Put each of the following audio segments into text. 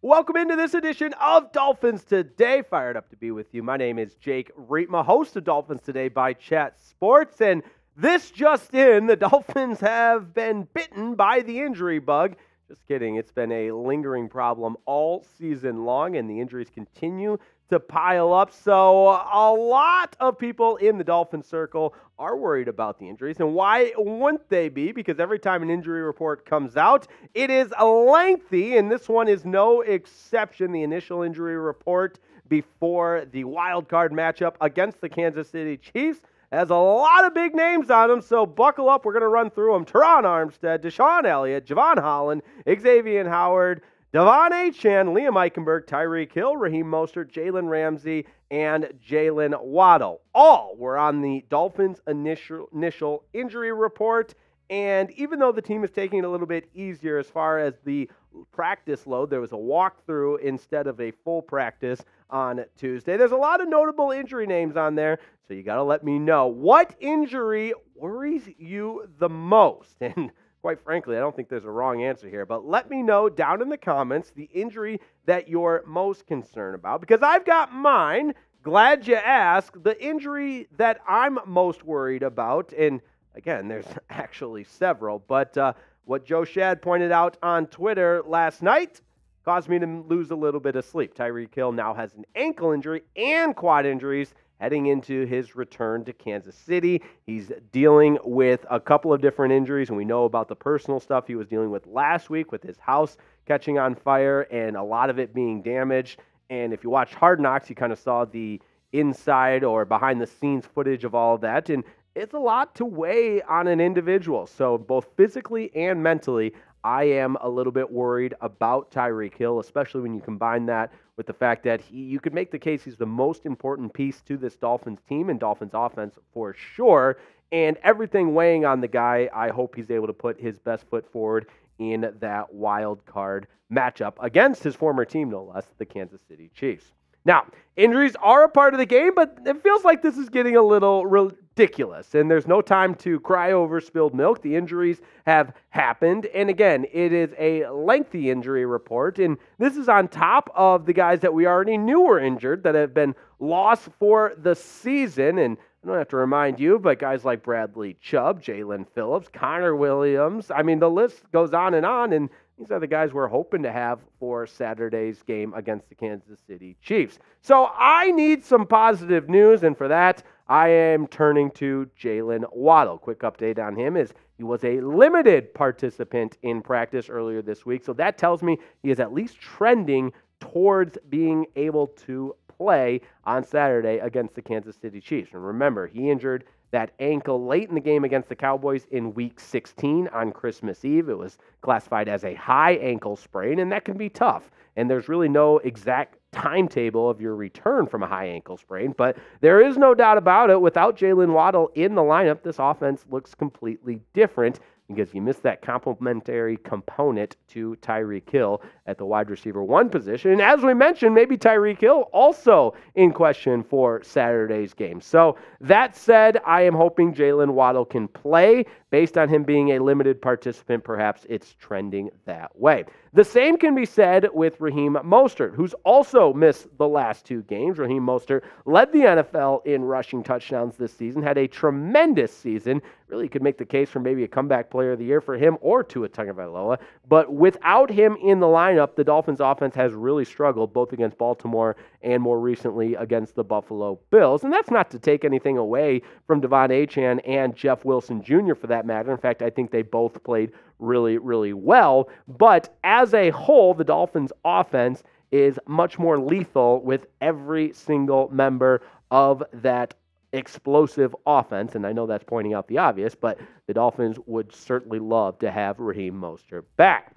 Welcome into this edition of Dolphins Today. Fired up to be with you. My name is Jake Riepma, host of Dolphins Today by Chat Sports. And this just in, the Dolphins have been bitten by the injury bug. Just kidding. It's been a lingering problem all season long, and the injuries continue to pile up. So a lot of people in the Dolphins circle are worried about the injuries. And why wouldn't they be? Because every time an injury report comes out, it is lengthy, and this one is no exception. The initial injury report before the wild card matchup against the Kansas City Chiefs has a lot of big names on them, so buckle up. We're going to run through them. Teron Armstead, Deshaun Elliott, Jevon Holland, Xavien Howard, De'Von Achane, Liam Eichenberg, Tyreek Hill, Raheem Mostert, Jalen Ramsey, and Jalen Waddle. All were on the Dolphins' initial injury report, and even though the team is taking it a little bit easier as far as the practice load, there was a walkthrough instead of a full practice on Tuesday. There's a lot of notable injury names on there, so you got to let me know what injury worries you the most. And quite frankly, I don't think there's a wrong answer here, but let me know down in the comments the injury that you're most concerned about, because I've got mine. Glad you asked. The injury that I'm most worried about, and again, there's actually several, but what Joe Shad pointed out on Twitter last night caused me to lose a little bit of sleep. Tyreek Hill now has an ankle injury and quad injuries heading into his return to Kansas City. He's dealing with a couple of different injuries, and we know about the personal stuff he was dealing with last week with his house catching on fire and a lot of it being damaged. And if you watched Hard Knocks, you kind of saw the inside or behind-the-scenes footage of all of that, and it's a lot to weigh on an individual. So both physically and mentally, I am a little bit worried about Tyreek Hill, especially when you combine that with the fact that you could make the case he's the most important piece to this Dolphins team and Dolphins offense for sure. And everything weighing on the guy, I hope he's able to put his best foot forward in that wild card matchup against his former team, no less, the Kansas City Chiefs. Now, injuries are a part of the game, but it feels like this is getting a little ridiculous, and there's no time to cry over spilled milk. The injuries have happened, and again, it is a lengthy injury report, and this is on top of the guys that we already knew were injured that have been lost for the season, and I don't have to remind you, but guys like Bradley Chubb, Jaelan Phillips, Connor Williams, I mean, the list goes on, and these are the guys we're hoping to have for Saturday's game against the Kansas City Chiefs. So I need some positive news, and for that, I am turning to Jalen Waddle. Quick update on him is he was a limited participant in practice earlier this week, so that tells me he is at least trending towards being able to play on Saturday against the Kansas City Chiefs. And remember, he injured that ankle late in the game against the Cowboys in Week 16 on Christmas Eve. It was classified as a high ankle sprain, and that can be tough. And there's really no exact timetable of your return from a high ankle sprain, but there is no doubt about it. Without Jalen Waddle in the lineup, this offense looks completely different because you miss that complementary component to Tyreek Hill at the wide receiver 1 position. And as we mentioned, maybe Tyreek Hill also in question for Saturday's game. So that said, I am hoping Jalen Waddle can play. Based on him being a limited participant, perhaps it's trending that way. The same can be said with Raheem Mostert, who's also missed the last 2 games. Raheem Mostert led the NFL in rushing touchdowns this season, had a tremendous season. Really could make the case for maybe a comeback player of the year for him or Tua Tagovailoa. But without him in the lineup, the Dolphins offense has really struggled, both against Baltimore and more recently against the Buffalo Bills. And that's not to take anything away from De'Von Achane and Jeff Wilson Jr. for that matter. In fact, I think they both played really, really well. But as a whole, the Dolphins offense is much more lethal with every single member of that explosive offense. And I know that's pointing out the obvious, but the Dolphins would certainly love to have Raheem Mostert back.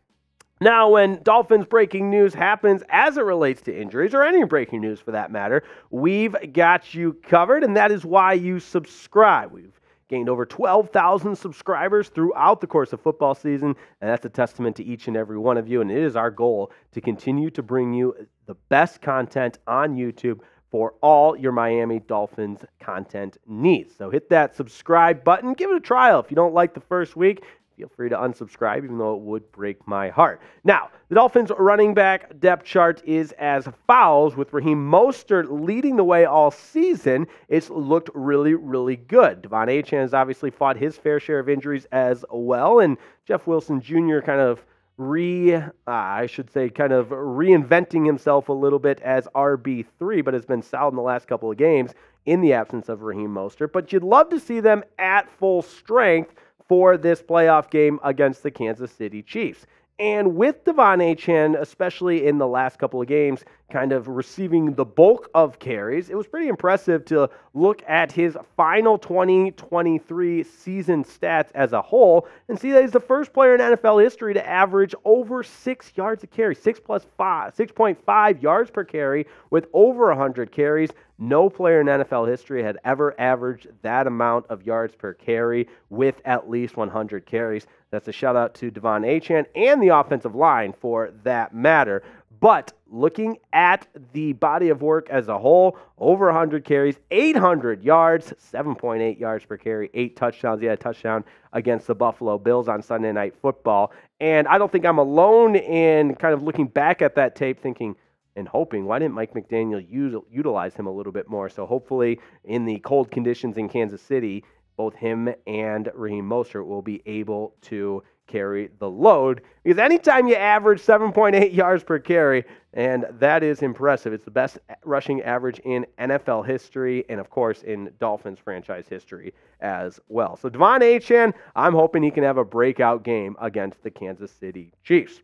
Now, when Dolphins breaking news happens as it relates to injuries, or any breaking news for that matter, we've got you covered, and that is why you subscribe. We've gained over 12,000 subscribers throughout the course of football season, and that's a testament to each and every one of you, and it is our goal to continue to bring you the best content on YouTube for all your Miami Dolphins content needs. So hit that subscribe button. Give it a trial if you don't like the first week. If feel free to unsubscribe, even though it would break my heart. Now, the Dolphins running back depth chart is as follows, with Raheem Mostert leading the way all season. It's looked really, really good. De'Von Achane has obviously fought his fair share of injuries as well, and Jeff Wilson Jr. kind of reinventing himself a little bit as RB3, but has been solid in the last couple of games in the absence of Raheem Mostert. But you'd love to see them at full strength for this playoff game against the Kansas City Chiefs. And with De'Von Achane, especially in the last couple of games, kind of receiving the bulk of carries, it was pretty impressive to look at his final 2023 season stats as a whole and see that he's the first player in NFL history to average over 6 yards a carry, 6.5 yards per carry with over 100 carries. No player in NFL history had ever averaged that amount of yards per carry with at least 100 carries. That's a shout out to De'Von Achane and the offensive line for that matter. But looking at the body of work as a whole, over 100 carries, 800 yards, 7.8 yards per carry, 8 touchdowns. He had a touchdown against the Buffalo Bills on Sunday Night Football. And I don't think I'm alone in kind of looking back at that tape thinking and hoping, why didn't Mike McDaniel utilize him a little bit more? So hopefully in the cold conditions in Kansas City, both him and Raheem Mostert will be able to carry the load. Because anytime you average 7.8 yards per carry, and that is impressive. It's the best rushing average in NFL history and, of course, in Dolphins franchise history as well. So De'Von Achane, I'm hoping he can have a breakout game against the Kansas City Chiefs.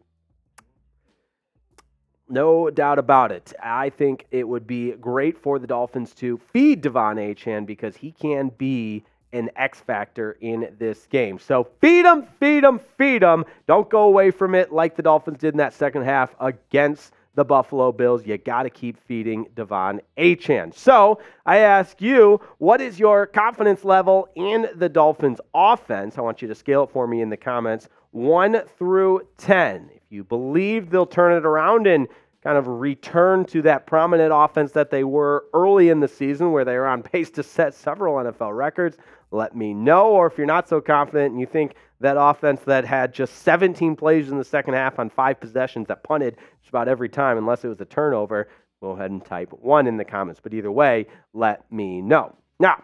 No doubt about it. I think it would be great for the Dolphins to feed De'Von Achane because he can be an X factor in this game. So feed him, feed him, feed him. Don't go away from it like the Dolphins did in that second half against the Buffalo Bills. You got to keep feeding De'Von Achane. So I ask you, what is your confidence level in the Dolphins offense? I want you to scale it for me in the comments, 1 through 10. If you believe they'll turn it around and kind of return to that prominent offense that they were early in the season where they were on pace to set several NFL records, let me know. Or if you're not so confident and you think that offense that had just 17 plays in the second half on 5 possessions that punted just about every time unless it was a turnover, go ahead and type 1 in the comments. But either way, let me know. Now,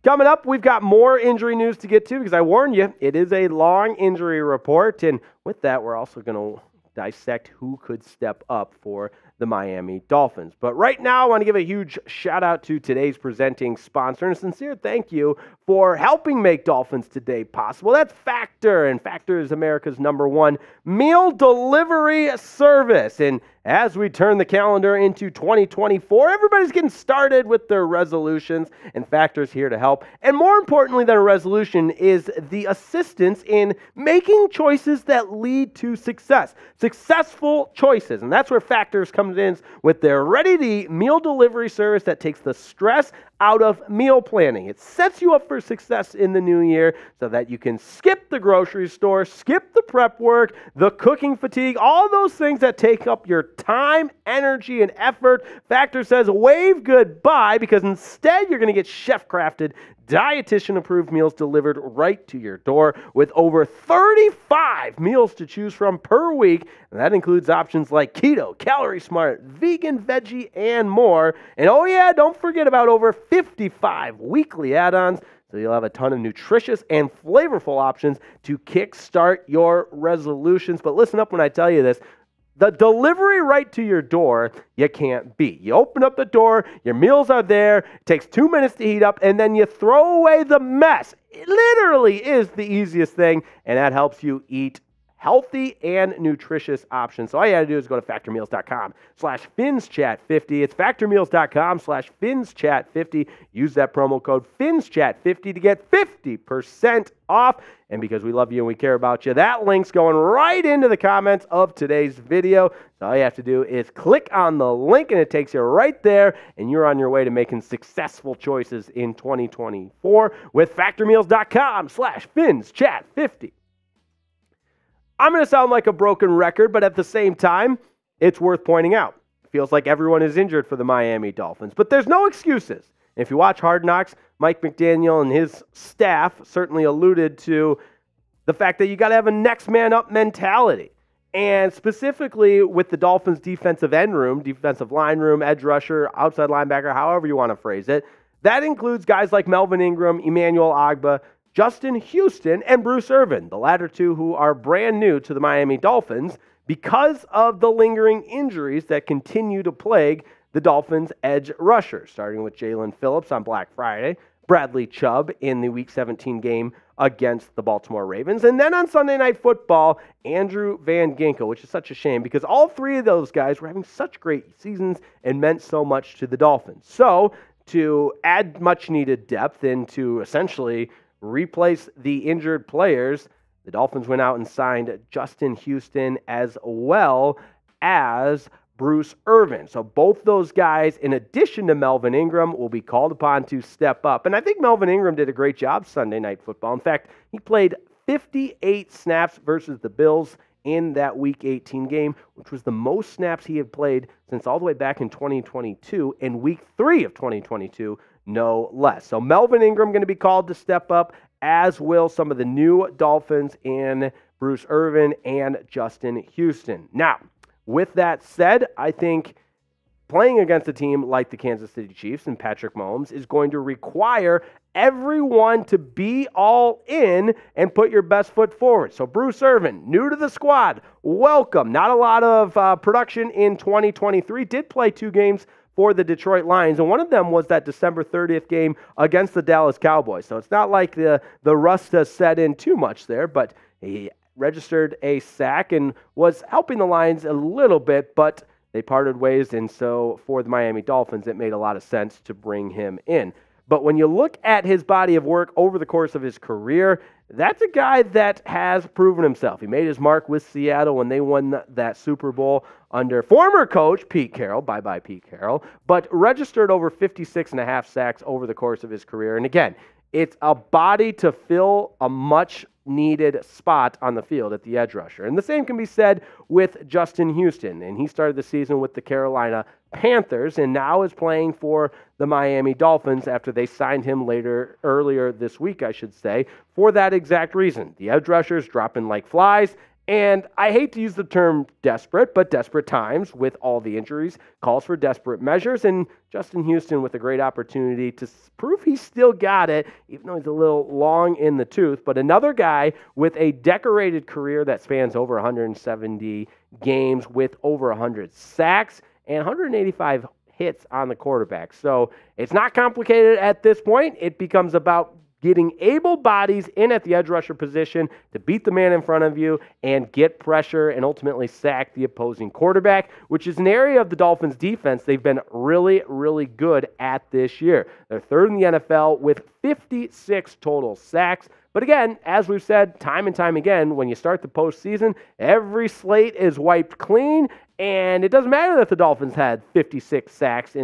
coming up, we've got more injury news to get to because I warned you, it is a long injury report. And with that, we're also going to dissect who could step up for the Miami Dolphins. But right now, I want to give a huge shout out to today's presenting sponsor and a sincere thank you for helping make Dolphins Today possible. That's Factor, and Factor is America's #1 meal delivery service. And as we turn the calendar into 2024, everybody's getting started with their resolutions, and Factor's here to help. And more importantly than a resolution is the assistance in making choices that lead to success. Successful choices. And that's where Factors comes in with their ready-to-eat meal delivery service that takes the stress out of meal planning. It sets you up for success in the new year so that you can skip the grocery store, skip the prep work, the cooking fatigue, all those things that take up your time, energy, and effort. Factor says wave goodbye because instead you're going to get chef-crafted, dietitian-approved meals delivered right to your door with over 35 meals to choose from per week. And that includes options like keto, calorie smart, vegan, veggie, and more. And oh yeah, don't forget about over 55 weekly add-ons. So you'll have a ton of nutritious and flavorful options to kickstart your resolutions. But listen up when I tell you this. The delivery right to your door, you can't beat. You open up the door, your meals are there, it takes 2 minutes to heat up, and then you throw away the mess. It literally is the easiest thing, and that helps you eat healthy and nutritious options. So all you got to do is go to factormeals.com/FinsChat50. It's factormeals.com/FinsChat50. Use that promo code FinsChat50 to get 50% off. And because we love you and we care about you, that link's going right into the comments of today's video. So all you have to do is click on the link and it takes you right there, and you're on your way to making successful choices in 2024 with factormeals.com/FinsChat50. I'm going to sound like a broken record, but at the same time, it's worth pointing out. It feels like everyone is injured for the Miami Dolphins, but there's no excuses. If you watch Hard Knocks, Mike McDaniel and his staff certainly alluded to the fact that you got to have a next man up mentality. And specifically with the Dolphins defensive end room, defensive line room, edge rusher, outside linebacker, however you want to phrase it, that includes guys like Melvin Ingram, Emmanuel Ogbah, Justin Houston, and Bruce Irvin, the latter two who are brand new to the Miami Dolphins because of the lingering injuries that continue to plague the Dolphins' edge rushers, starting with Jaelan Phillips on Black Friday, Bradley Chubb in the Week 17 game against the Baltimore Ravens, and then on Sunday Night Football, Andrew Van Ginkel, which is such a shame because all three of those guys were having such great seasons and meant so much to the Dolphins. So to add much-needed depth and to essentially replace the injured players, the Dolphins went out and signed Justin Houston as well as Bruce Irvin. So both those guys, in addition to Melvin Ingram, will be called upon to step up. And I think Melvin Ingram did a great job Sunday Night Football. In fact, he played 58 snaps versus the Bills in that Week 18 game, which was the most snaps he had played since all the way back in 2022 and Week 3 of 2022, no less. So Melvin Ingram going to be called to step up, as will some of the new Dolphins in Bruce Irvin and Justin Houston. Now, with that said, I think playing against a team like the Kansas City Chiefs and Patrick Mahomes is going to require everyone to be all in and put your best foot forward. So Bruce Irvin, new to the squad, welcome. Not a lot of production in 2023. Did play 2 games for the Detroit Lions, and one of them was that December 30th game against the Dallas Cowboys. So it's not like the rust has set in too much there, but he registered a sack and was helping the Lions a little bit, but they parted ways, and so for the Miami Dolphins, it made a lot of sense to bring him in. But when you look at his body of work over the course of his career, that's a guy that has proven himself. He made his mark with Seattle when they won that Super Bowl under former coach Pete Carroll, bye-bye Pete Carroll, but registered over 56.5 sacks over the course of his career. And again, it's a body to fill a much-needed spot on the field at the edge rusher. And the same can be said with Justin Houston. And he started the season with the Carolina Panthers and now is playing for the Miami Dolphins after they signed him earlier this week, I should say, for that exact reason. The edge rushers dropping like flies. And I hate to use the term desperate, but desperate times with all the injuries calls for desperate measures. And Justin Houston with a great opportunity to prove he's still got it, even though he's a little long in the tooth. But another guy with a decorated career that spans over 170 games with over 100 sacks and 185 hits on the quarterback. So it's not complicated at this point. It becomes about getting able bodies in at the edge rusher position to beat the man in front of you and get pressure and ultimately sack the opposing quarterback, which is an area of the Dolphins defense they've been really, really good at this year. They're third in the NFL with 56 total sacks. But again, as we've said time and time again, when you start the postseason, every slate is wiped clean, and it doesn't matter that the Dolphins had 56 sacks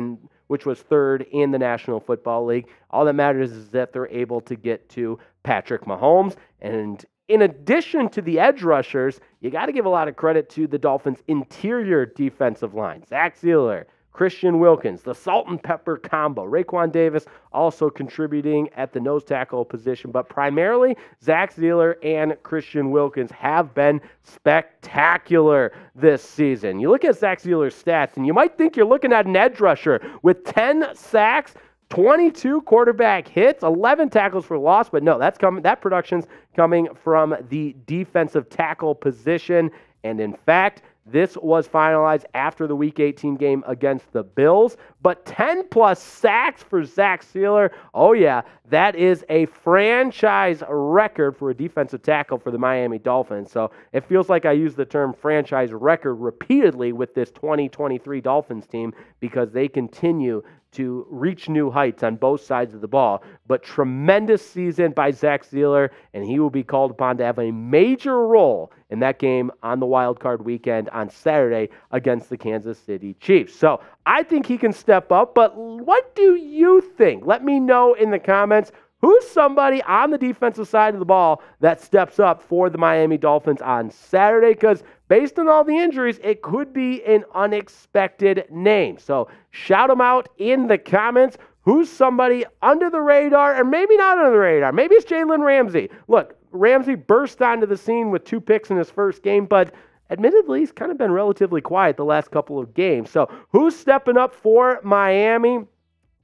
which was third in the National Football League. All that matters is that they're able to get to Patrick Mahomes. And in addition to the edge rushers, you got to give a lot of credit to the Dolphins' interior defensive line. Zach Sieler, Christian Wilkins, the salt and pepper combo. Raekwon Davis also contributing at the nose tackle position, but primarily Zach Sieler and Christian Wilkins have been spectacular this season. You look at Zach Sieler's stats, and you might think you're looking at an edge rusher with 10 sacks, 22 quarterback hits, 11 tackles for loss, but no, that production's coming from the defensive tackle position, and in fact, this was finalized after the Week 18 game against the Bills, but 10-plus sacks for Zach Sieler. Oh, yeah, that is a franchise record for a defensive tackle for the Miami Dolphins. So it feels like I use the term franchise record repeatedly with this 2023 Dolphins team because they continue to reach new heights on both sides of the ball. But tremendous season by Zach Sieler, and he will be called upon to have a major role in that game on the Wild Card weekend on Saturday against the Kansas City Chiefs. So I think he can step up, but what do you think? Let me know in the comments. Who's somebody on the defensive side of the ball that steps up for the Miami Dolphins on Saturday? Because based on all the injuries, it could be an unexpected name. So shout them out in the comments. Who's somebody under the radar, or maybe not under the radar? Maybe it's Jalen Ramsey. Look, Ramsey burst onto the scene with 2 picks in his first game, but admittedly, he's kind of been relatively quiet the last couple of games. So who's stepping up for Miami?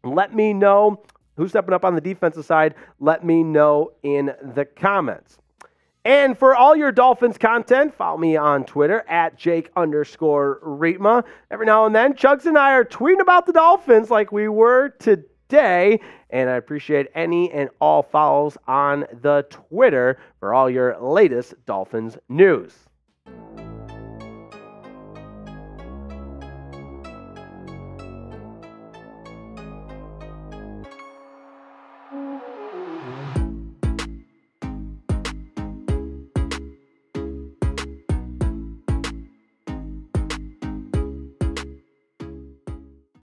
Let me know. Who's stepping up on the defensive side? Let me know in the comments. And for all your Dolphins content, follow me on Twitter at Jake_Riepma. Every now and then, Chugs and I are tweeting about the Dolphins like we were today. And I appreciate any and all follows on the Twitter for all your latest Dolphins news.